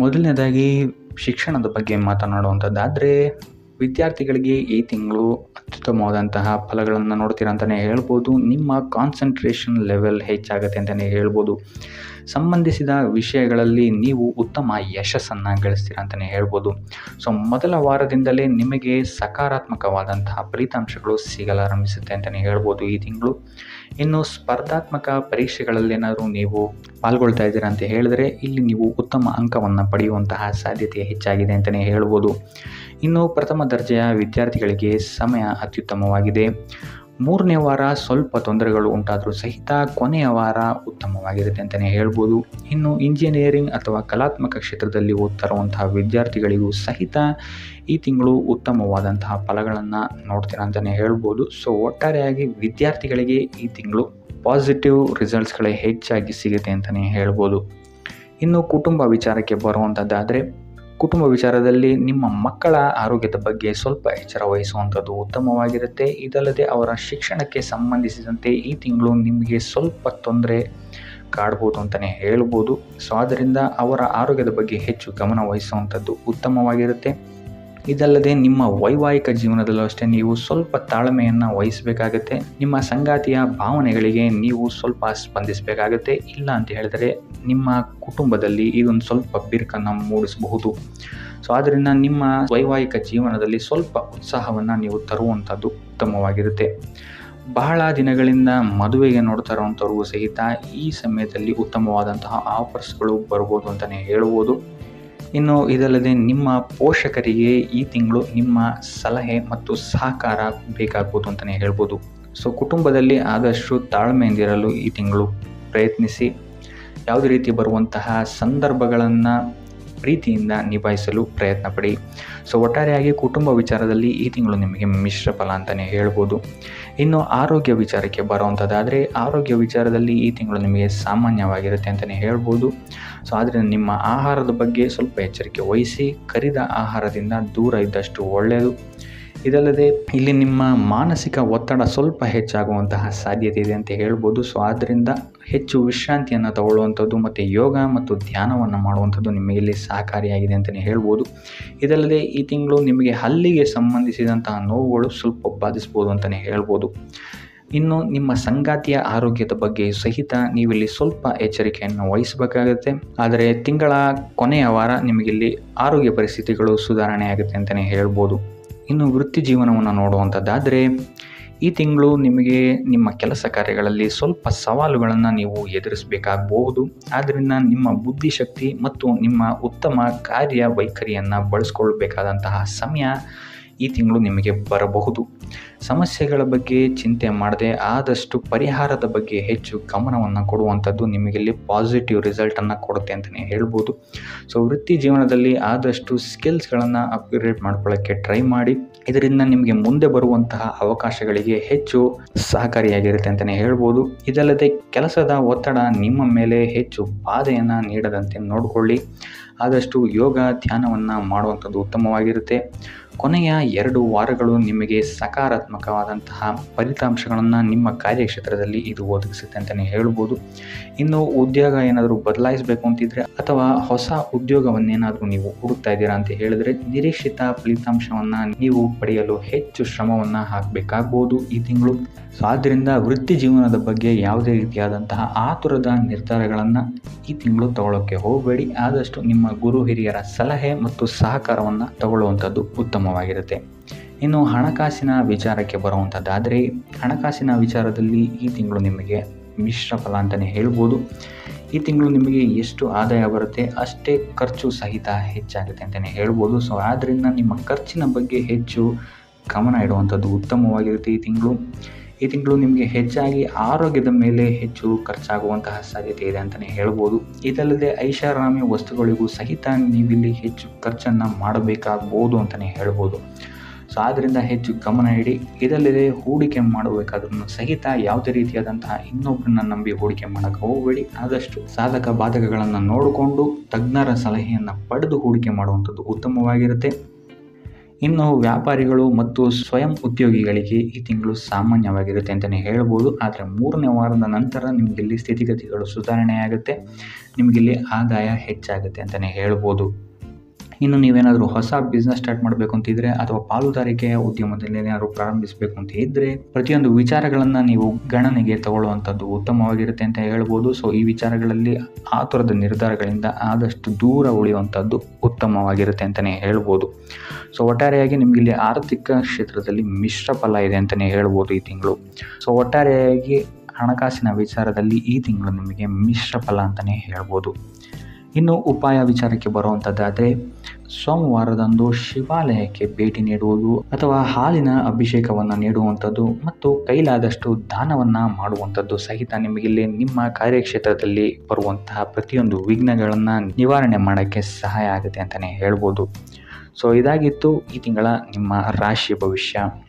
ಮೊದಲನೇದಾಗಿ ಶಿಕ್ಷಣದ ಬಗ್ಗೆ ಮಾತನಾಡುವಂಥದ್ದಾದರೆ, ವಿದ್ಯಾರ್ಥಿಗಳಿಗೆ ಈ ತಿಂಗಳು ಅತ್ಯುತ್ತಮವಾದಂತಹ ಫಲಗಳನ್ನು ನೋಡ್ತೀರ ಅಂತಲೇ ಹೇಳ್ಬೋದು. ನಿಮ್ಮ ಕಾನ್ಸಂಟ್ರೇಷನ್ ಲೆವೆಲ್ ಹೆಚ್ಚಾಗುತ್ತೆ ಅಂತಲೇ ಹೇಳ್ಬೋದು. ಸಂಬಂಧಿಸಿದ ವಿಷಯಗಳಲ್ಲಿ ನೀವು ಉತ್ತಮ ಯಶಸ್ಸನ್ನು ಗಳಿಸ್ತೀರ ಅಂತಲೇ ಹೇಳ್ಬೋದು. ಮೊದಲ ವಾರದಿಂದಲೇ ನಿಮಗೆ ಸಕಾರಾತ್ಮಕವಾದಂತಹ ಫಲಿತಾಂಶಗಳು ಸಿಗಲಾರಂಭಿಸುತ್ತೆ ಅಂತಲೇ ಹೇಳ್ಬೋದು ಈ ತಿಂಗಳು. ಇನ್ನು ಸ್ಪರ್ಧಾತ್ಮಕ ಪರೀಕ್ಷೆಗಳಲ್ಲೇನಾದರೂ ನೀವು ಪಾಲ್ಗೊಳ್ತಾ ಇದ್ದೀರಾ ಅಂತ ಹೇಳಿದ್ರೆ, ಇಲ್ಲಿ ನೀವು ಉತ್ತಮ ಅಂಕವನ್ನು ಪಡೆಯುವಂತಹ ಸಾಧ್ಯತೆ ಹೆಚ್ಚಾಗಿದೆ ಅಂತಲೇ ಹೇಳ್ಬೋದು. ಇನ್ನು ಪ್ರಥಮ ದರ್ಜೆಯ ವಿದ್ಯಾರ್ಥಿಗಳಿಗೆ ಸಮಯ ಅತ್ಯುತ್ತಮವಾಗಿದೆ. ಮೂರನೇ ವಾರ ಸ್ವಲ್ಪ ತೊಂದರೆಗಳು ಉಂಟಾದರೂ ಸಹಿತ ಕೊನೆಯ ವಾರ ಉತ್ತಮವಾಗಿರುತ್ತೆ ಅಂತಲೇ ಹೇಳ್ಬೋದು. ಇನ್ನು ಇಂಜಿನಿಯರಿಂಗ್ ಅಥವಾ ಕಲಾತ್ಮಕ ಕ್ಷೇತ್ರದಲ್ಲಿ ಓದ್ತಾ ಇರುವಂತಹ ವಿದ್ಯಾರ್ಥಿಗಳಿಗೂ ಸಹಿತ ಈ ತಿಂಗಳು ಉತ್ತಮವಾದಂತಹ ಫಲಗಳನ್ನು ನೋಡ್ತೀರಾ ಅಂತಲೇ ಹೇಳ್ಬೋದು. ಒಟ್ಟಾರೆಯಾಗಿ ವಿದ್ಯಾರ್ಥಿಗಳಿಗೆ ಈ ತಿಂಗಳು ಪಾಸಿಟಿವ್ ರಿಸಲ್ಟ್ಸ್ಗಳೇ ಹೆಚ್ಚಾಗಿ ಸಿಗುತ್ತೆ ಅಂತಲೇ ಹೇಳ್ಬೋದು. ಇನ್ನು ಕುಟುಂಬ ವಿಚಾರಕ್ಕೆ ಬರುವಂಥದ್ದಾದರೆ, ಕುಟುಂಬ ವಿಚಾರದಲ್ಲಿ ನಿಮ್ಮ ಮಕ್ಕಳ ಆರೋಗ್ಯದ ಬಗ್ಗೆ ಸ್ವಲ್ಪ ಎಚ್ಚರ ವಹಿಸುವಂಥದ್ದು ಉತ್ತಮವಾಗಿರುತ್ತೆ. ಇದಲ್ಲದೆ ಅವರ ಶಿಕ್ಷಣಕ್ಕೆ ಸಂಬಂಧಿಸಿದಂತೆ ಈ ತಿಂಗಳು ನಿಮಗೆ ಸ್ವಲ್ಪ ತೊಂದರೆ ಕಾಡ್ಬೋದು ಅಂತಲೇ ಹೇಳ್ಬೋದು. ಆದ್ದರಿಂದ ಅವರ ಆರೋಗ್ಯದ ಬಗ್ಗೆ ಹೆಚ್ಚು ಗಮನ ವಹಿಸುವಂಥದ್ದು ಉತ್ತಮವಾಗಿರುತ್ತೆ. ಇದಲ್ಲದೆ ನಿಮ್ಮ ವೈವಾಹಿಕ ಜೀವನದಲ್ಲೂ ಅಷ್ಟೇ ನೀವು ಸ್ವಲ್ಪ ತಾಳ್ಮೆಯನ್ನು ವಹಿಸಬೇಕಾಗತ್ತೆ. ನಿಮ್ಮ ಸಂಗಾತಿಯ ಭಾವನೆಗಳಿಗೆ ನೀವು ಸ್ವಲ್ಪ ಸ್ಪಂದಿಸಬೇಕಾಗತ್ತೆ. ಇಲ್ಲ ಅಂತ ಹೇಳಿದರೆ ನಿಮ್ಮ ಕುಟುಂಬದಲ್ಲಿ ಇದೊಂದು ಸ್ವಲ್ಪ ಬಿರುಕನ್ನು ಮೂಡಿಸಬಹುದು. ಆದ್ದರಿಂದ ನಿಮ್ಮ ವೈವಾಹಿಕ ಜೀವನದಲ್ಲಿ ಸ್ವಲ್ಪ ಉತ್ಸಾಹವನ್ನು ನೀವು ತರುವಂಥದ್ದು ಉತ್ತಮವಾಗಿರುತ್ತೆ. ಬಹಳ ದಿನಗಳಿಂದ ಮದುವೆಗೆ ನೋಡ್ತಾ ಇರುವಂಥವ್ರಿಗೂ ಸಹಿತ ಈ ಸಮಯದಲ್ಲಿ ಉತ್ತಮವಾದಂತಹ ಆಫರ್ಸ್ಗಳು ಬರ್ಬೋದು ಅಂತಲೇ ಹೇಳ್ಬೋದು. ಇನ್ನು ಇದಲ್ಲದೆ ನಿಮ್ಮ ಪೋಷಕರಿಗೆ ಈ ತಿಂಗಳು ನಿಮ್ಮ ಸಲಹೆ ಮತ್ತು ಸಹಕಾರ ಬೇಕಾಗ್ಬೋದು ಅಂತಲೇ ಹೇಳ್ಬೋದು. ಕುಟುಂಬದಲ್ಲಿ ಆದಷ್ಟು ತಾಳ್ಮೆಯಿಂದಿರಲು ಈ ತಿಂಗಳು ಪ್ರಯತ್ನಿಸಿ. ಯಾವುದೇ ರೀತಿ ಬರುವಂತಹ ಸಂದರ್ಭಗಳನ್ನು ಪ್ರೀತಿಯಿಂದ ನಿಭಾಯಿಸಲು ಪ್ರಯತ್ನ ಪಡಿ. ಒಟ್ಟಾರೆಯಾಗಿ ಕುಟುಂಬ ವಿಚಾರದಲ್ಲಿ ಈ ತಿಂಗಳು ನಿಮಗೆ ಮಿಶ್ರ ಫಲ ಅಂತಲೇ ಹೇಳ್ಬೋದು. ಇನ್ನು ಆರೋಗ್ಯ ವಿಚಾರಕ್ಕೆ ಬರುವಂಥದ್ದಾದರೆ, ಆರೋಗ್ಯ ವಿಚಾರದಲ್ಲಿ ಈ ತಿಂಗಳು ನಿಮಗೆ ಸಾಮಾನ್ಯವಾಗಿರುತ್ತೆ ಅಂತಲೇ ಹೇಳ್ಬೋದು. ಆದ್ದರಿಂದ ನಿಮ್ಮ ಆಹಾರದ ಬಗ್ಗೆ ಸ್ವಲ್ಪ ಎಚ್ಚರಿಕೆ ವಹಿಸಿ. ಕರಿದ ಆಹಾರದಿಂದ ದೂರ ಇದ್ದಷ್ಟು ಒಳ್ಳೆಯದು. ಇದಲ್ಲದೆ ಇಲ್ಲಿ ನಿಮ್ಮ ಮಾನಸಿಕ ಒತ್ತಡ ಸ್ವಲ್ಪ ಹೆಚ್ಚಾಗುವಂತಹ ಸಾಧ್ಯತೆ ಇದೆ ಅಂತ ಹೇಳ್ಬೋದು. ಆದ್ದರಿಂದ ಹೆಚ್ಚು ವಿಶ್ರಾಂತಿಯನ್ನು ತಗೊಳ್ಳುವಂಥದ್ದು ಮತ್ತು ಯೋಗ ಮತ್ತು ಧ್ಯಾನವನ್ನು ಮಾಡುವಂಥದ್ದು ನಿಮಗೆ ಇಲ್ಲಿ ಸಹಕಾರಿಯಾಗಿದೆ ಅಂತಲೇ ಹೇಳ್ಬೋದು. ಇದಲ್ಲದೆ ಈ ತಿಂಗಳು ನಿಮಗೆ ಹಲ್ಲಿಗೆ ಸಂಬಂಧಿಸಿದಂತಹ ನೋವುಗಳು ಸ್ವಲ್ಪ ಬಾಧಿಸ್ಬೋದು ಅಂತಲೇ ಹೇಳ್ಬೋದು. ಇನ್ನು ನಿಮ್ಮ ಸಂಗಾತಿಯ ಆರೋಗ್ಯದ ಬಗ್ಗೆ ಸಹಿತ ನೀವಿಲ್ಲಿ ಸ್ವಲ್ಪ ಎಚ್ಚರಿಕೆಯನ್ನು ವಹಿಸಬೇಕಾಗುತ್ತೆ. ಆದರೆ ತಿಂಗಳ ಕೊನೆಯ ವಾರ ನಿಮಗಿಲ್ಲಿ ಆರೋಗ್ಯ ಪರಿಸ್ಥಿತಿಗಳು ಸುಧಾರಣೆ ಆಗುತ್ತೆ ಅಂತಲೇ ಹೇಳ್ಬೋದು. ಇನ್ನು ವೃತ್ತಿ ಜೀವನವನ್ನು ನೋಡುವಂಥದ್ದಾದರೆ, ಈ ತಿಂಗಳು ನಿಮಗೆ ನಿಮ್ಮ ಕೆಲಸ ಕಾರ್ಯಗಳಲ್ಲಿ ಸ್ವಲ್ಪ ಸವಾಲುಗಳನ್ನು ನೀವು ಎದುರಿಸಬೇಕಾಗಬಹುದು. ಆದ್ದರಿಂದ ನಿಮ್ಮ ಬುದ್ಧಿಶಕ್ತಿ ಮತ್ತು ನಿಮ್ಮ ಉತ್ತಮ ಕಾರ್ಯವೈಖರಿಯನ್ನು ಬಳಸ್ಕೊಳ್ಬೇಕಾದಂತಹ ಸಮಯ ಈ ತಿಂಗಳು ನಿಮಗೆ ಬರಬಹುದು. ಸಮಸ್ಯೆಗಳ ಬಗ್ಗೆ ಚಿಂತೆ ಮಾಡದೆ ಆದಷ್ಟು ಪರಿಹಾರದ ಬಗ್ಗೆ ಹೆಚ್ಚು ಗಮನವನ್ನು ಕೊಡುವಂಥದ್ದು ನಿಮಗಿಲ್ಲಿ ಪಾಸಿಟಿವ್ ರಿಸಲ್ಟನ್ನು ಕೊಡುತ್ತೆ ಅಂತಲೇ ಹೇಳ್ಬೋದು. ವೃತ್ತಿ ಜೀವನದಲ್ಲಿ ಆದಷ್ಟು ಸ್ಕಿಲ್ಸ್ಗಳನ್ನು ಅಪ್ಗ್ರೇಡ್ ಮಾಡ್ಕೊಳ್ಳೋಕ್ಕೆ ಟ್ರೈ ಮಾಡಿ. ಇದರಿಂದ ನಿಮಗೆ ಮುಂದೆ ಬರುವಂತಹ ಅವಕಾಶಗಳಿಗೆ ಹೆಚ್ಚು ಸಹಕಾರಿಯಾಗಿರುತ್ತೆ ಅಂತಲೇ ಹೇಳ್ಬೋದು. ಇದಲ್ಲದೆ ಕೆಲಸದ ಒತ್ತಡ ನಿಮ್ಮ ಮೇಲೆ ಹೆಚ್ಚು ಬಾಧೆಯನ್ನು ನೀಡದಂತೆ ನೋಡಿಕೊಳ್ಳಿ. ಆದಷ್ಟು ಯೋಗ ಧ್ಯಾನವನ್ನು ಮಾಡುವಂಥದ್ದು ಉತ್ತಮವಾಗಿರುತ್ತೆ. ಕೊನೆಯ 2 ವಾರಗಳು ನಿಮಗೆ ಸಕಾರಾತ್ಮಕವಾದಂತಹ ಫಲಿತಾಂಶಗಳನ್ನು ನಿಮ್ಮ ಕಾರ್ಯಕ್ಷೇತ್ರದಲ್ಲಿ ಇದು ಒದಗಿಸುತ್ತೆ ಅಂತಲೇ ಹೇಳ್ಬೋದು. ಇನ್ನು ಉದ್ಯೋಗ ಏನಾದರೂ ಬದಲಾಯಿಸಬೇಕು ಅಂತಿದ್ರೆ ಅಥವಾ ಹೊಸ ಉದ್ಯೋಗವನ್ನೇನಾದರೂ ನೀವು ಹುಡುಕ್ತಾ ಇದ್ದೀರಾ ಅಂತ ಹೇಳಿದ್ರೆ, ನಿರೀಕ್ಷಿತ ಫಲಿತಾಂಶವನ್ನು ನೀವು ಪಡೆಯಲು ಹೆಚ್ಚು ಶ್ರಮವನ್ನು ಹಾಕಬೇಕಾಗ್ಬೋದು ಈ ತಿಂಗಳು. ಆದ್ದರಿಂದ ವೃತ್ತಿ ಜೀವನದ ಬಗ್ಗೆ ಯಾವುದೇ ರೀತಿಯಾದಂತಹ ಆತುರದ ನಿರ್ಧಾರಗಳನ್ನು ಈ ತಿಂಗಳು ತಗೊಳ್ಳೋಕ್ಕೆ ಹೋಗಬೇಡಿ. ಆದಷ್ಟು ನಿಮ್ಮ ಗುರು ಹಿರಿಯರ ಸಲಹೆ ಮತ್ತು ಸಹಕಾರವನ್ನು ತಗೊಳ್ಳುವಂಥದ್ದು ಉತ್ತಮವಾಗಿರುತ್ತೆ. ಇನ್ನು ಹಣಕಾಸಿನ ವಿಚಾರಕ್ಕೆ ಬರುವಂಥದ್ದಾದರೆ, ಹಣಕಾಸಿನ ವಿಚಾರದಲ್ಲಿ ಈ ತಿಂಗಳು ನಿಮಗೆ ಮಿಶ್ರ ಫಲ ಅಂತಲೇ ಹೇಳ್ಬೋದು. ಈ ತಿಂಗಳು ನಿಮಗೆ ಎಷ್ಟು ಆದಾಯ ಬರುತ್ತೆ ಅಷ್ಟೇ ಖರ್ಚು ಸಹಿತ ಹೆಚ್ಚಾಗುತ್ತೆ ಅಂತಲೇ ಹೇಳ್ಬೋದು. ಆದ್ದರಿಂದ ನಿಮ್ಮ ಖರ್ಚಿನ ಬಗ್ಗೆ ಹೆಚ್ಚು ಗಮನ ಇಡುವಂಥದ್ದು ಉತ್ತಮವಾಗಿರುತ್ತೆ ಈ ತಿಂಗಳು ನಿಮಗೆ ಹೆಚ್ಚಾಗಿ ಆರೋಗ್ಯದ ಮೇಲೆ ಹೆಚ್ಚು ಖರ್ಚಾಗುವಂತಹ ಸಾಧ್ಯತೆ ಇದೆ ಅಂತಲೇ ಹೇಳ್ಬೋದು. ಇದಲ್ಲದೆ ಐಷಾರಾಮಿ ವಸ್ತುಗಳಿಗೂ ಸಹಿತ ನೀವಿಲ್ಲಿ ಹೆಚ್ಚು ಖರ್ಚನ್ನು ಮಾಡಬೇಕಾಗ್ಬೋದು ಅಂತಲೇ ಹೇಳ್ಬೋದು. ಆದ್ದರಿಂದ ಹೆಚ್ಚು ಗಮನ ಇಡಿ. ಇದಲ್ಲದೆ ಹೂಡಿಕೆ ಮಾಡಬೇಕಾದ್ರೂ ಸಹಿತ ಯಾವುದೇ ರೀತಿಯಾದಂತಹ ಇನ್ನೊಬ್ಬರನ್ನ ನಂಬಿ ಹೂಡಿಕೆ ಮಾಡೋಕ್ಕೆ ಹೋಗಬೇಡಿ. ಆದಷ್ಟು ಸಾಧಕ ಬಾಧಕಗಳನ್ನು ನೋಡಿಕೊಂಡು ತಜ್ಞರ ಸಲಹೆಯನ್ನು ಪಡೆದು ಹೂಡಿಕೆ ಮಾಡುವಂಥದ್ದು ಉತ್ತಮವಾಗಿರುತ್ತೆ. ಇನ್ನು ವ್ಯಾಪಾರಿಗಳು ಮತ್ತು ಸ್ವಯಂ ಉದ್ಯೋಗಿಗಳಿಗೆ ಈ ತಿಂಗಳು ಸಾಮಾನ್ಯವಾಗಿರುತ್ತೆ ಅಂತಲೇ ಹೇಳ್ಬೋದು. ಆದರೆ 3ನೇ ವಾರದ ನಂತರ ನಿಮಗಿಲ್ಲಿ ಸ್ಥಿತಿಗತಿಗಳು ಸುಧಾರಣೆಯಾಗುತ್ತೆ, ನಿಮಗಿಲ್ಲಿ ಆದಾಯ ಹೆಚ್ಚಾಗುತ್ತೆ ಅಂತಲೇ ಹೇಳ್ಬೋದು. ಇನ್ನು ನೀವೇನಾದರೂ ಹೊಸ ಬಿಸ್ನೆಸ್ ಸ್ಟಾರ್ಟ್ ಮಾಡಬೇಕು ಅಂತಿದ್ರೆ ಅಥವಾ ಪಾಲುದಾರಿಕೆಯ ಉದ್ಯಮದಲ್ಲಿ ಏನಾದರೂ ಪ್ರಾರಂಭಿಸಬೇಕು ಅಂತ ಇದ್ದರೆ ಪ್ರತಿಯೊಂದು ವಿಚಾರಗಳನ್ನು ನೀವು ಗಣನೆಗೆ ತಗೊಳ್ಳುವಂಥದ್ದು ಉತ್ತಮವಾಗಿರುತ್ತೆ ಅಂತ ಹೇಳ್ಬೋದು. ಸೊ ಈ ವಿಚಾರಗಳಲ್ಲಿ ಆತುರದ ನಿರ್ಧಾರಗಳಿಂದ ಆದಷ್ಟು ದೂರ ಉಳಿಯುವಂಥದ್ದು ಉತ್ತಮವಾಗಿರುತ್ತೆ ಅಂತಲೇ ಹೇಳ್ಬೋದು. ಸೊ ಒಟ್ಟಾರೆಯಾಗಿ ನಿಮಗಿಲ್ಲಿ ಆರ್ಥಿಕ ಕ್ಷೇತ್ರದಲ್ಲಿ ಮಿಶ್ರ ಫಲ ಇದೆ ಅಂತಲೇ ಹೇಳ್ಬೋದು ಈ ತಿಂಗಳು. ಸೊ ಒಟ್ಟಾರೆಯಾಗಿ ಹಣಕಾಸಿನ ವಿಚಾರದಲ್ಲಿ ಈ ತಿಂಗಳು ನಿಮಗೆ ಮಿಶ್ರ ಫಲ ಅಂತಲೇ ಹೇಳ್ಬೋದು. ಇನ್ನು ಉಪಾಯ ವಿಚಾರಕ್ಕೆ ಬರುವಂಥದ್ದಾದರೆ ಸೋಮವಾರದಂದು ಶಿವಾಲಯಕ್ಕೆ ಭೇಟಿ ನೀಡುವುದು ಅಥವಾ ಹಾಲಿನ ಅಭಿಷೇಕವನ್ನು ನೀಡುವಂಥದ್ದು ಮತ್ತು ಕೈಲಾದಷ್ಟು ದಾನವನ್ನು ಮಾಡುವಂಥದ್ದು ಸಹಿತ ನಿಮಗಿಲ್ಲಿ ನಿಮ್ಮ ಕಾರ್ಯಕ್ಷೇತ್ರದಲ್ಲಿ ಬರುವಂತಹ ಪ್ರತಿಯೊಂದು ವಿಘ್ನಗಳನ್ನು ನಿವಾರಣೆ ಮಾಡೋಕ್ಕೆ ಸಹಾಯ ಆಗುತ್ತೆ ಅಂತಲೇ ಹೇಳ್ಬೋದು. ಸೊ ಇದಾಗಿತ್ತು ಈ ತಿಂಗಳ ನಿಮ್ಮ ರಾಶಿ ಭವಿಷ್ಯ.